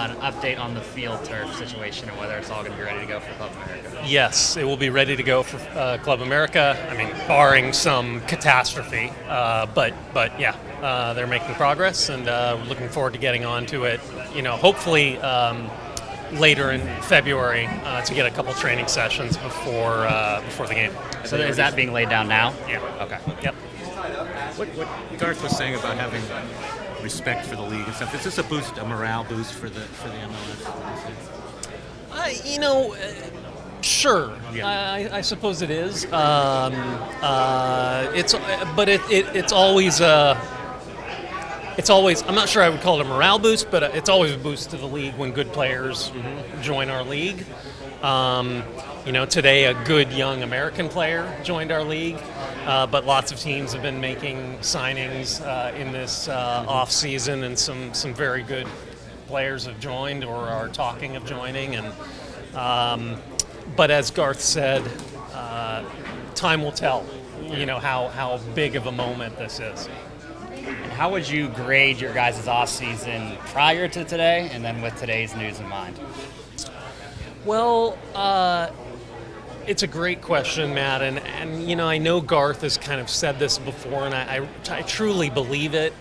an update on the field turf situation and whether it's all going to be ready to go for Club America. Yes, it will be ready to go for Club America. I mean, barring some catastrophe, but yeah, they're making progress, and we're looking forward to getting onto it. Hopefully later in February to get a couple training sessions before the game. So is that being laid down now? Yeah. Okay. Yep. What Garth was saying about having respect for the league and stuff, is this a morale boost for the MLS? Sure. Yeah. I suppose it is. It's always It's always, I'm not sure I would call it a morale boost, but it's always a boost to the league when good players join our league. Today a good young American player joined our league, but lots of teams have been making signings in this off-season, and some very good players have joined or are talking of joining. But as Garth said, time will tell, how big of a moment this is. And how would you grade your guys' off-season prior to today and then with today's news in mind? Well, it's a great question, Matt, and I know Garth has kind of said this before, and I truly believe it.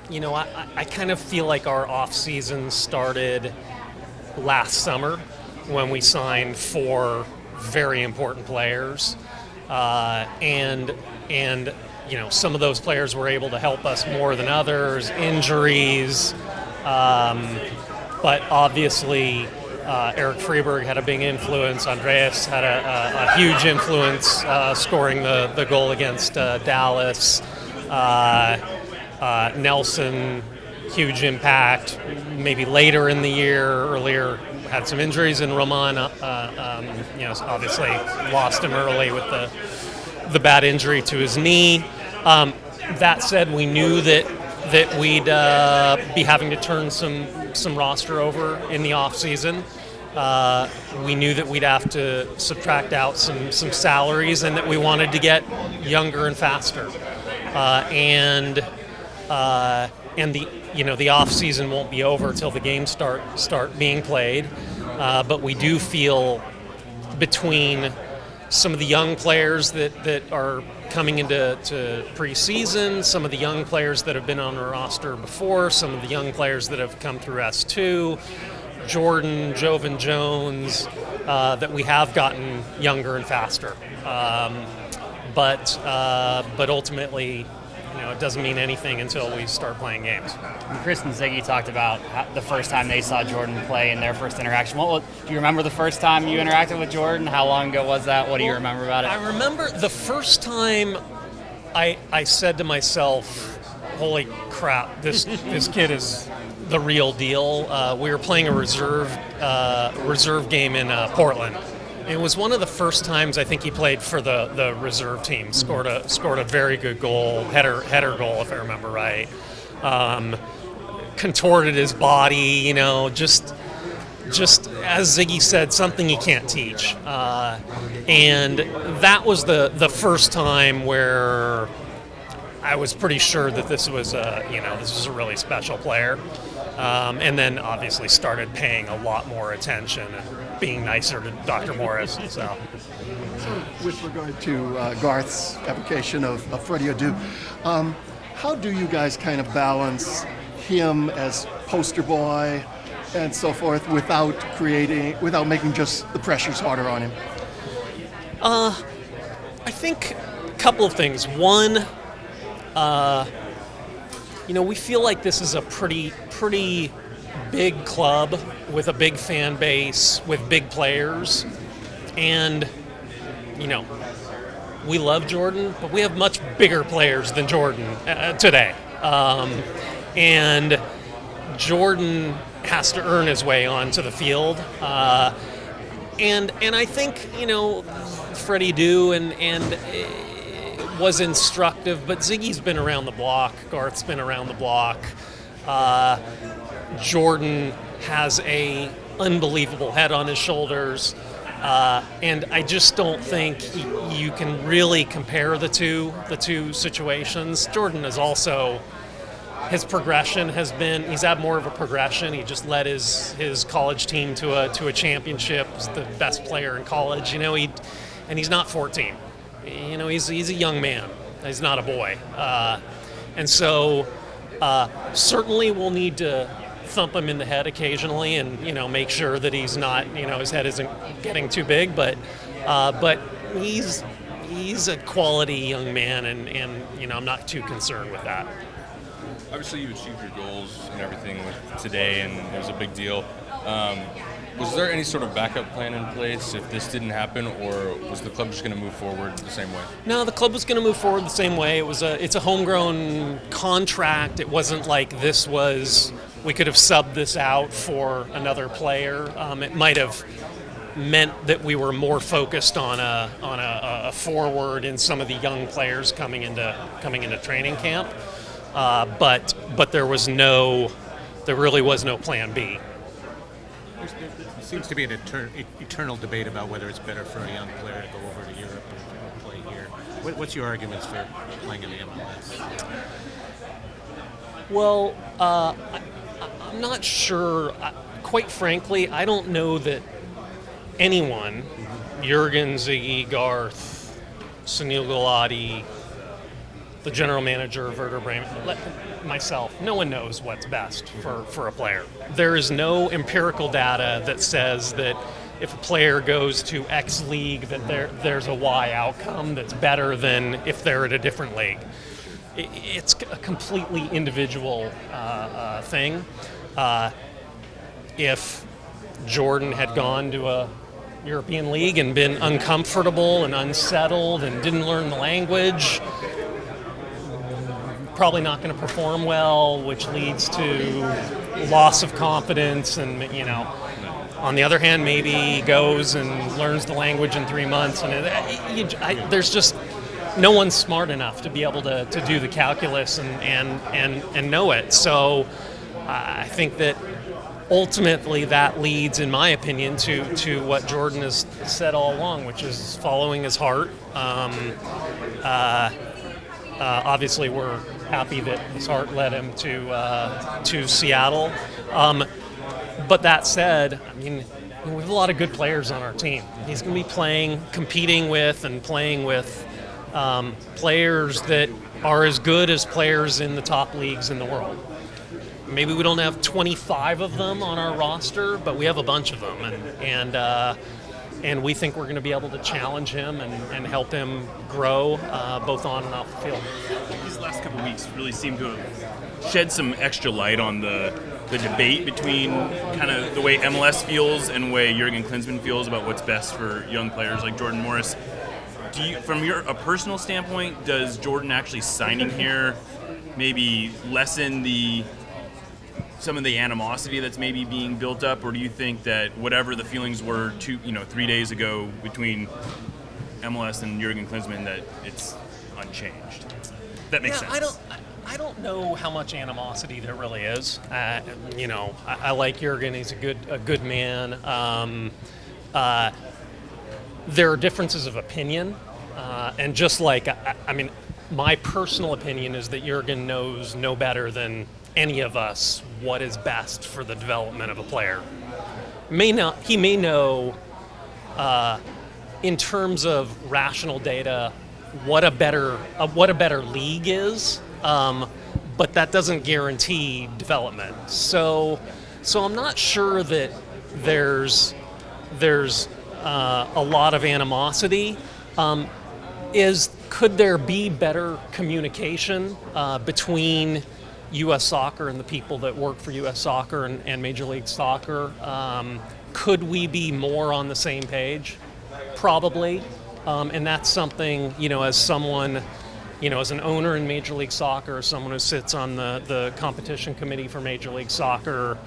I kind of feel like our off-season started last summer when we signed 4 very important players, and some of those players were able to help us more than others, injuries, but obviously Eric Freeberg had a big influence. Andreas had a huge influence, scoring the goal against Dallas. Nelson, huge impact. Maybe later in the year, earlier, had some injuries, and Roman, obviously lost him early with the bad injury to his knee. That said, we knew that we'd be having to turn some roster over in the off season. We knew that we'd have to subtract out some salaries, and that we wanted to get younger and faster. And the off season won't be over till the games start being played. But we do feel, between some of the young players that are coming into preseason, some of the young players that have been on our roster before, some of the young players that have come through S2, Jordan, Jovan Jones, that we have gotten younger and faster. But ultimately, it doesn't mean anything until we start playing games. Chris and Ziggy talked about the first time they saw Jordan play in their first interaction. Do you remember the first time you interacted with Jordan? How long ago was that? What do you remember about it? I remember the first time I said to myself, holy crap, this kid is the real deal. We were playing a reserve game in Portland. It was one of the first times I think he played for the reserve team. Scored a very good goal, header goal, if I remember right. Contorted his body, just as Ziggy said, something you can't teach. And that was the first time where I was pretty sure that this was a really special player. And then obviously started paying a lot more attention and being nicer to Dr. Morris. So with regard to Garth's application of Freddy Adu, how do you guys kind of balance him as poster boy and so forth without making just the pressures harder on him? I think a couple of things. One, we feel like this is a pretty big club with a big fan base, with big players, and we love Jordan, but we have much bigger players than Jordan today, and Jordan has to earn his way onto the field, and I think Freddy Adu and was instructive, but Ziggy's been around the block, Garth's been around the block. Jordan has a unbelievable head on his shoulders, and I just don't think you can really compare the two situations. Jordan is also his progression has been, he's had more of a progression. He just led his college team to a championship. He's the best player in college, and he's not 14. He's a young man. He's not a boy. And so certainly we'll need to thump him in the head occasionally and, make sure that he's not, his head isn't getting too big, but he's a quality young man, and I'm not too concerned with that. Obviously, you achieved your goals and everything with today, and it was a big deal. Was there any sort of backup plan in place if this didn't happen, or was the club just going to move forward the same way? No, the club was going to move forward the same way. It's a homegrown contract. It wasn't like we could have subbed this out for another player. It might have meant that we were more focused on a forward in some of the young players coming into training camp. But there really was no plan B. There seems to be an eternal debate about whether it's better for a young player to go over to Europe or play here. What's your arguments for playing in the MLS? Well, I'm not sure. Quite frankly, I don't know that anyone, Jurgen, Ziggy, Garth, Sunil Gulati, the general manager of Werder Bremen, myself, no one knows what's best for a player. There is no empirical data that says that if a player goes to XLeague that there's a Y outcome that's better than if they're at a different league. It's a completely individual thing. If Jordan had gone to a European league and been uncomfortable and unsettled and didn't learn the language, probably not going to perform well, which leads to loss of confidence. And on the other hand, maybe he goes and learns the language in 3 months, and there's just no one's smart enough to be able to do the calculus and know it. So I think that ultimately that leads, in my opinion, to what Jordan has said all along, which is following his heart. Obviously, we're happy that his heart led him to Seattle. But that said, we have a lot of good players on our team. He's going to be competing with players that are as good as players in the top leagues in the world. Maybe we don't have 25 of them on our roster, but we have a bunch of them, and we think we're going to be able to challenge him and help him grow both on and off the field. These last couple of weeks really seem to have shed some extra light on the debate between kind of the way MLS feels and the way Jurgen Klinsmann feels about what's best for young players like Jordan Morris. From a personal standpoint, does Jordan actually signing here maybe lessen some of the animosity that's maybe being built up, or do you think that whatever the feelings were 3 days ago between MLS and Jurgen Klinsmann, that it's unchanged? That makes sense. I don't know how much animosity there really is. I like Jurgen. He's a good man. There are differences of opinion, and just like my personal opinion is that Jurgen knows no better than any of us what is best for the development of a player. He may know in terms of rational data what a better league is, but that doesn't guarantee development. So I'm not sure that there's a lot of animosity. Could there be better communication between U.S. Soccer and the people that work for U.S. Soccer and Major League Soccer? Could we be more on the same page? Probably. And that's something, as someone, as an owner in Major League Soccer, or someone who sits on the competition committee for Major League Soccer,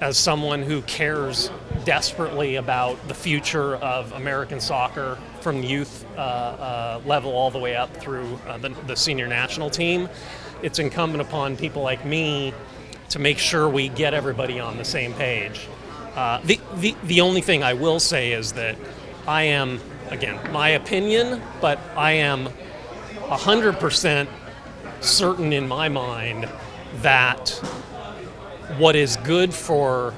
as someone who cares desperately about the future of American soccer from youth level all the way up through the senior national team, it's incumbent upon people like me to make sure we get everybody on the same page. The only thing I will say is that I am, again, my opinion, but I am 100% certain in my mind that what is good for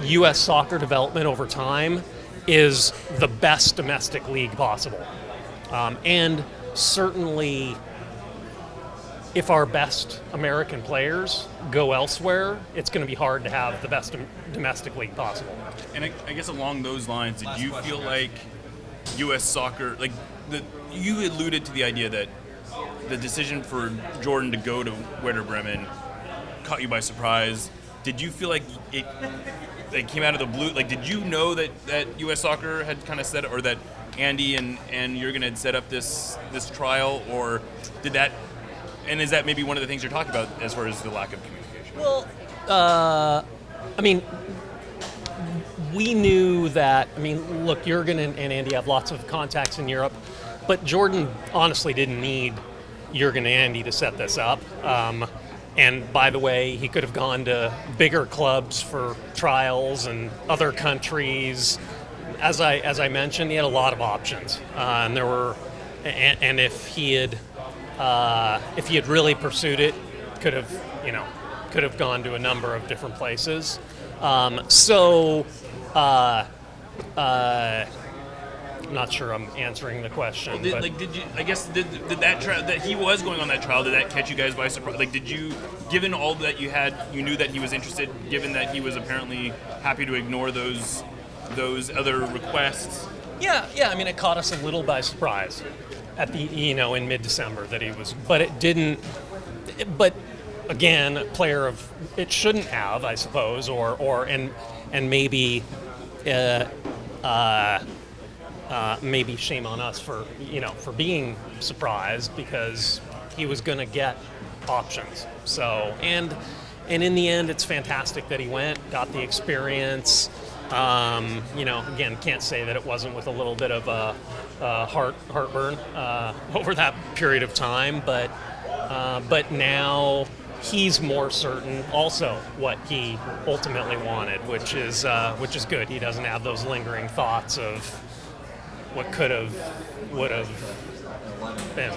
U.S. soccer development over time is the best domestic league possible. And certainly, if our best American players go elsewhere, it's going to be hard to have the best domestic league possible. And I guess along those lines, did you feel like U.S. soccer, you alluded to the idea that the decision for Jordan to go to Werder Bremen caught you by surprise. Did you feel like it came out of the blue? Like, did you know that U.S. soccer had kind of set, or that Andy and Jurgen had set up this trial, or did that? And is that maybe one of the things you're talking about as far as the lack of communication? Well, I mean, we knew that. I mean, look, Jurgen and Andy have lots of contacts in Europe, but Jordan honestly didn't need Jurgen and Andy to set this up. And by the way, he could have gone to bigger clubs for trials and other countries. As I mentioned, he had a lot of options, and there were, and if he had really pursued it, could have gone to a number of different places. I'm not sure I'm answering the question. Well, did you? I guess did that trial that he was going on that trial? Did that catch you guys by surprise? Like, did you, given all that you had, you knew that he was interested, given that he was apparently happy to ignore those other requests? Yeah. I mean, it caught us a little by surprise at the in mid-December that he was, but it didn't. But again, a player of it shouldn't have, I suppose, and maybe. Maybe shame on us for being surprised, because he was going to get options. So and in the end, it's fantastic that he went, got the experience. Again, can't say that it wasn't with a little bit of a heartburn over that period of time, but now he's more certain also what he ultimately wanted, which is good. He doesn't have those lingering thoughts of what could have, would have been.